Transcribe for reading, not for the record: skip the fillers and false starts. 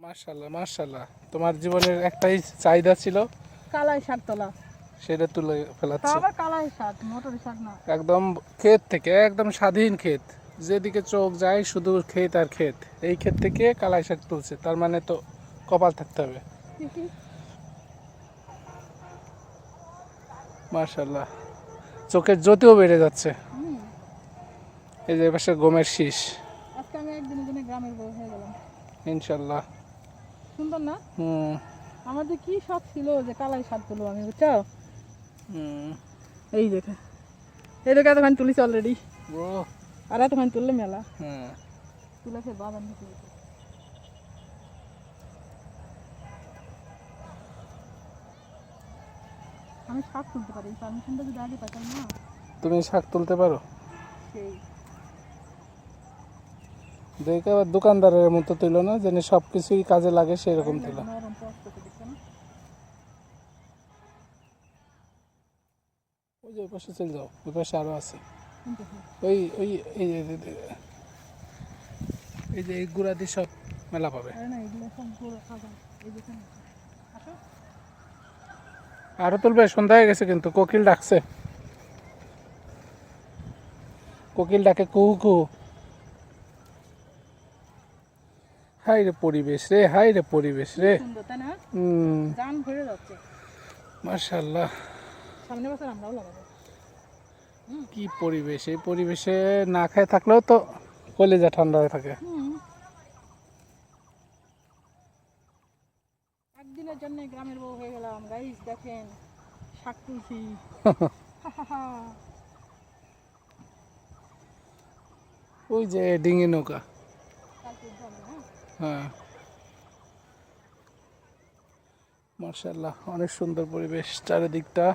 মাশাআল্লাহ মাশাআল্লাহ, তোমার জীবনের একটাই চাহিদা ছিল, কালাই শাক তোলা। সেটা তুলে তা ফেলাচ্ছ আবার কালাই শাক, মটর শাক না। একদম ক্ষেত থেকে, একদম স্বাধীন ক্ষেত, যেদিকে চোখ যায় শুধু ক্ষেত আর ক্ষেত। এই ক্ষেত থেকে কালাই শাক তুলছে, তার মানে তো কপাল থাকতে হবে। মাশাআল্লাহ, চোখের জ্যোতিও বেড়ে যাচ্ছে। হুম, এই যে পাশে গমের শীষ। আজকে আমি একদিনের জন্য গ্রামের বউ হয়ে গেলাম। ইনশাল্লাহ। সুন্দর না? হুম আমার যে কি শখ ছিল যে কালাই শাক তুলবো আমি, বুঝছো? হুম। এই দেখে, এই দেখে এতখানি তুলিস অলরেডি, ও আর এতখানি তুললে মেলা হ্যাঁ। তুলে ফের বাগান থেকে। আমি শাক তুলতে পারি, পারমিশনটা যদি আগে পাইতাম না। তুমি শাক তুলতে পারো? সেই দেখে আবার দোকানদারের মতো তুলো না, যেন সব কিছুই কাজে লাগে সেরকম তুলো। নরম পস্ত দেখছো না? ওই যে ওই পাশে চলে যাও, ওই পাশে আরো আছে। কিন্তু কি? ওই ওই এই যে এই যে এই গুড়া দিয়ে সব মেলা পাবে। আরে না, এগুলো সব পুরো খাবার। এই দেখেন, আসো। আরো তুলবে, সন্ধ্যা হয়ে গেছে কিন্তু কোকিল ডাকছে। কোকিল ডাকে কুহু কুহু। হাই রে পরিবেশ রে, হাই রে পরিবেশ রে। সুন্দর তাই না? হুম জান ভরে যাচ্ছে। মাশাআল্লাহ, সামনের বছর আমরাও লাগাবো। কি পরিবেশ! এই পরিবেশে না খেয়ে থাকলেও তো কলিজা ঠান্ডা হয়ে থাকে। একদিনের জন্য গ্রামের বউ হয়ে গেলাম। গাইস দেখেন, শাক তুলছি। ওই যে ডিঙি নৌকা। কালকে উঠবো আমরা, হ্যাঁ? হ্যাঁ মাশাআল্লাহ, অনেক সুন্দর পরিবেশ চারিদিকটা।